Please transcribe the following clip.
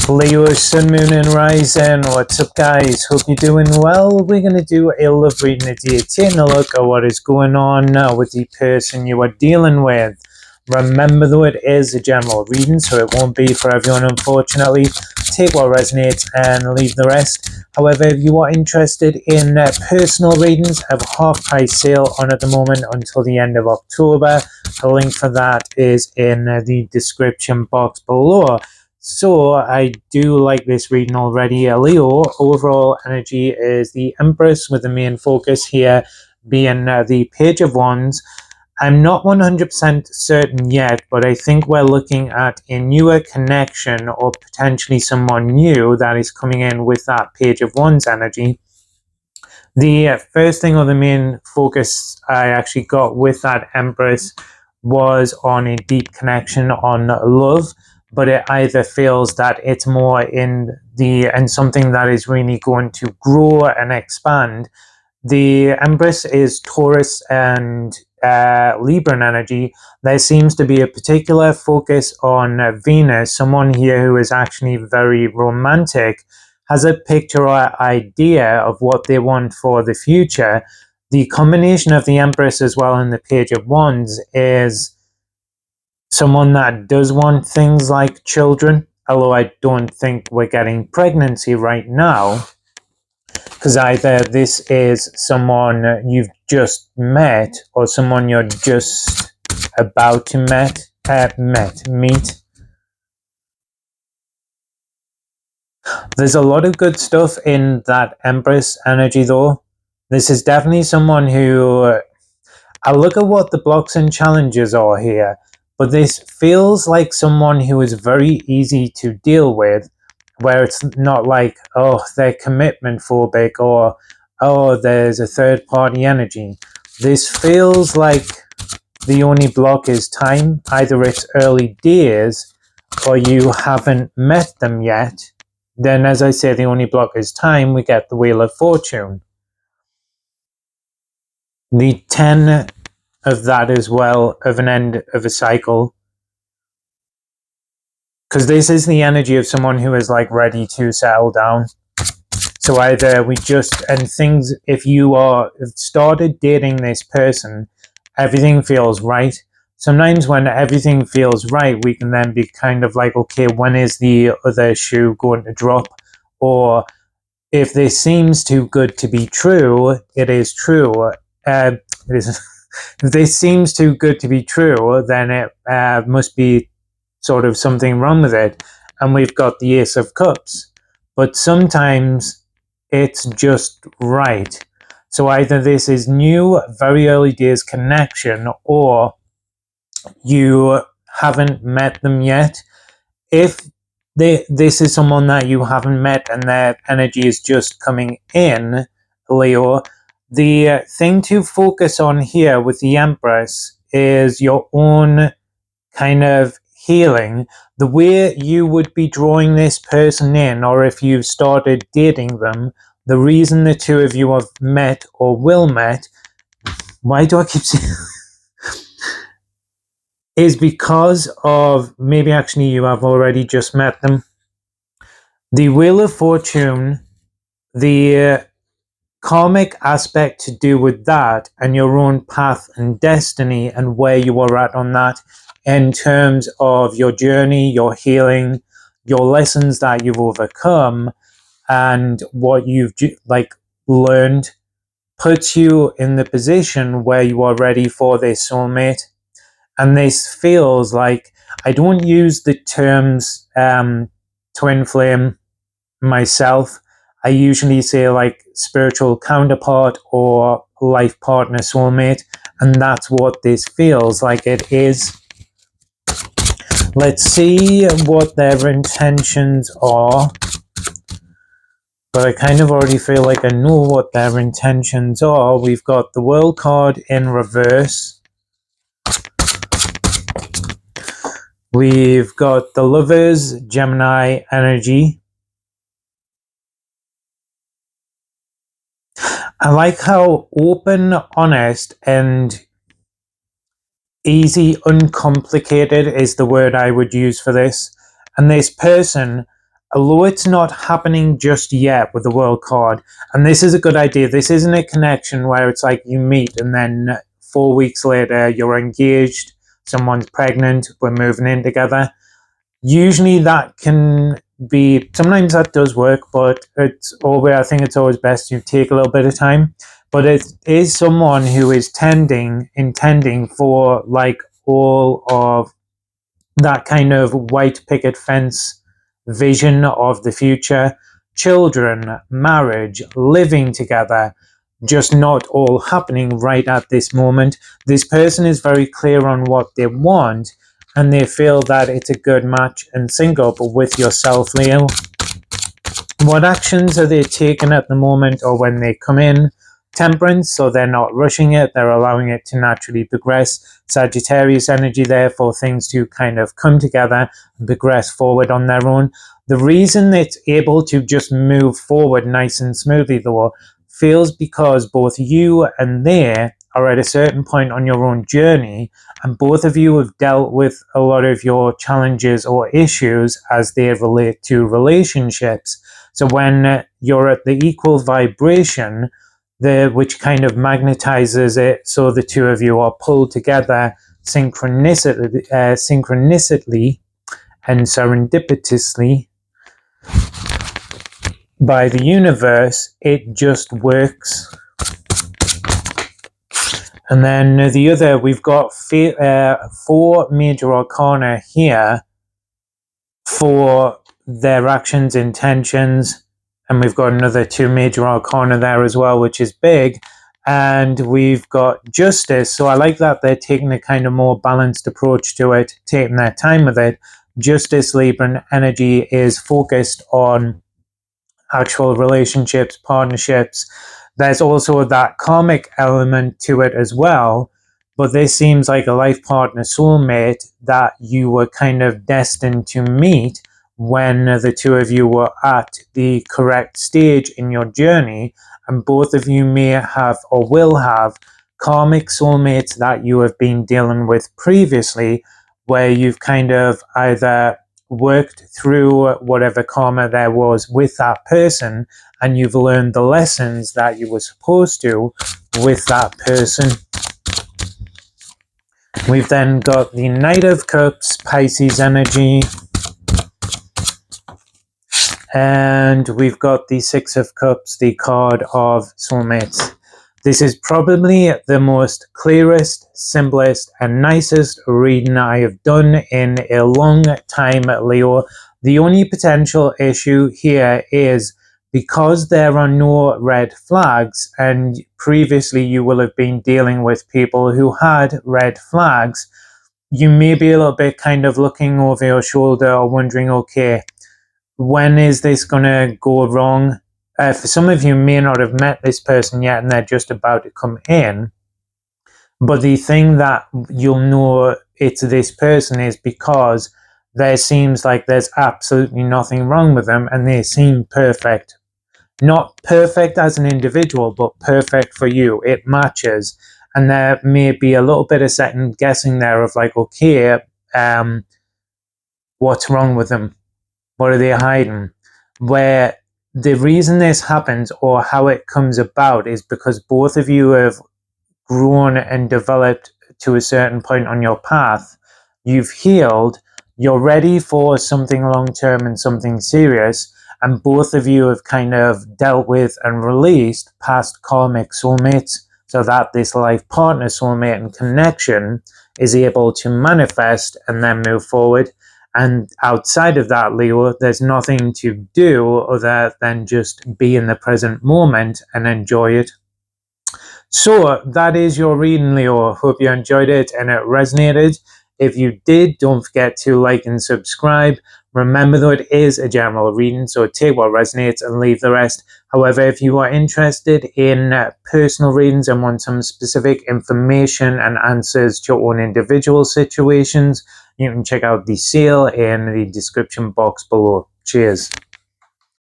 Leo, Sun, Moon and Rising. What's up, guys? Hope you're doing well. We're going to do a love reading today, taking a look at what is going on now with the person you are dealing with. Remember, though, it is a general reading, so it won't be for everyone, unfortunately. Take what resonates and leave the rest. However, if you are interested in personal readings, I have a half-price sale on at the moment until the end of October. The link for that is in the description box below. So I do like this reading already. Leo, overall energy is the Empress, with the main focus here being the Page of Wands. I'm not 100% certain yet, but I think we're looking at a newer connection or potentially someone new that is coming in with that Page of Wands energy. The first thing or the main focus I actually got with that Empress was on a deep connection on love, but it either feels that it's more in something that is really going to grow and expand. The Empress is Taurus and Libran energy. There seems to be a particular focus on Venus, someone here who is actually very romantic, has a picture or idea of what they want for the future. The combination of the Empress as well and the Page of Wands is someone that does want things like children, although I don't think we're getting pregnancy right now, because either this is someone you've just met or someone you're just about to meet. There's a lot of good stuff in that Empress energy, though. This is definitely someone who, I look at what the blocks and challenges are here, but this feels like someone who is very easy to deal with, where it's not like, oh, they're commitment phobic, or, oh, there's a third party energy. This feels like the only block is time. Either it's early days or you haven't met them yet. Then, as I say, the only block is time. We get the Wheel of Fortune. The 10 of that as well, of an end of a cycle. Because this is the energy of someone who is like ready to settle down. So either we just, and things, if you are started dating this person, everything feels right. Sometimes when everything feels right, we can then be kind of like, okay, when is the other shoe going to drop? Or if this seems too good to be true, it is true. It is. If this seems too good to be true, then it must be sort of something wrong with it. And we've got the Ace of Cups. But sometimes it's just right. So either this is new, very early days connection, or you haven't met them yet. If this is someone that you haven't met and their energy is just coming in, Leo, the thing to focus on here with the Empress is your own kind of healing. The way you would be drawing this person in, or if you've started dating them, the reason the two of you have met or will met, why do I keep saying is because of, maybe actually you have already just met them. The Wheel of Fortune, the karmic aspect to do with that and your own path and destiny and where you are at on that in terms of your journey, your healing, your lessons that you've overcome, and what you've like learned, puts you in the position where you are ready for this soulmate. And this feels like, I don't use the terms twin flame myself. I usually say like spiritual counterpart or life partner, soulmate, and that's what this feels like it is. Let's see what their intentions are. But I kind of already feel like I know what their intentions are. We've got the World card in reverse. We've got the Lovers, Gemini energy. I like how open, honest, and easy, uncomplicated is the word I would use for this. And this person, although it's not happening just yet with the World card, and this is a good idea, this isn't a connection where it's like you meet and then 4 weeks later you're engaged, someone's pregnant, we're moving in together. Usually that can be, sometimes that does work, but I think it's always best to take a little bit of time. But it is someone who is intending for like all of that kind of white picket fence vision of the future, children, marriage, living together, just not all happening right at this moment. This person is very clear on what they want, and they feel that it's a good match and sync up with yourself, Leo. What actions are they taking at the moment or when they come in? Temperance, so they're not rushing it, they're allowing it to naturally progress. Sagittarius energy there for things to kind of come together and progress forward on their own. The reason it's able to just move forward nice and smoothly, though, feels because both you and they are at a certain point on your own journey, and both of you have dealt with a lot of your challenges or issues as they relate to relationships. So when you're at the equal vibration, which kind of magnetizes it, so the two of you are pulled together synchronicity and serendipitously by the universe, it just works. And then the other, we've got 4 major arcana here for their actions, intentions, and we've got another 2 major arcana there as well, which is big. And we've got justice, so I like that they're taking a kind of more balanced approach to it, taking their time with it. Justice Libran energy is focused on actual relationships, partnerships. There's also that karmic element to it as well, but this seems like a life partner, soulmate, that you were kind of destined to meet when the two of you were at the correct stage in your journey, and both of you may have or will have karmic soulmates that you have been dealing with previously, where you've kind of either worked through whatever karma there was with that person, and you've learned the lessons that you were supposed to with that person. We've then got the Knight of Cups, Pisces energy, and we've got the Six of Cups, the card of soulmates. This is probably the most clearest, simplest, and nicest reading I have done in a long time, Leo. The only potential issue here is because there are no red flags, and previously you will have been dealing with people who had red flags, you may be a little bit kind of looking over your shoulder or wondering, okay, when is this going to go wrong? For some of you may not have met this person yet and they're just about to come in. But the thing that you'll know it's this person is because there seems like there's absolutely nothing wrong with them and they seem perfect. Not perfect as an individual, but perfect for you. It matches. And there may be a little bit of second guessing there of like, okay, what's wrong with them? What are they hiding? Where the reason this happens or how it comes about is because both of you have grown and developed to a certain point on your path. You've healed, you're ready for something long-term and something serious, and both of you have kind of dealt with and released past karmic soulmates so that this life partner soulmate and connection is able to manifest and then move forward. And outside of that, Leo, there's nothing to do other than just be in the present moment and enjoy it. So that is your reading, Leo. Hope you enjoyed it and it resonated. If you did, don't forget to like and subscribe. Remember, though, it is a general reading, so take what resonates and leave the rest. However, if you are interested in personal readings and want some specific information and answers to your own individual situations, you can check out the sale in the description box below. Cheers.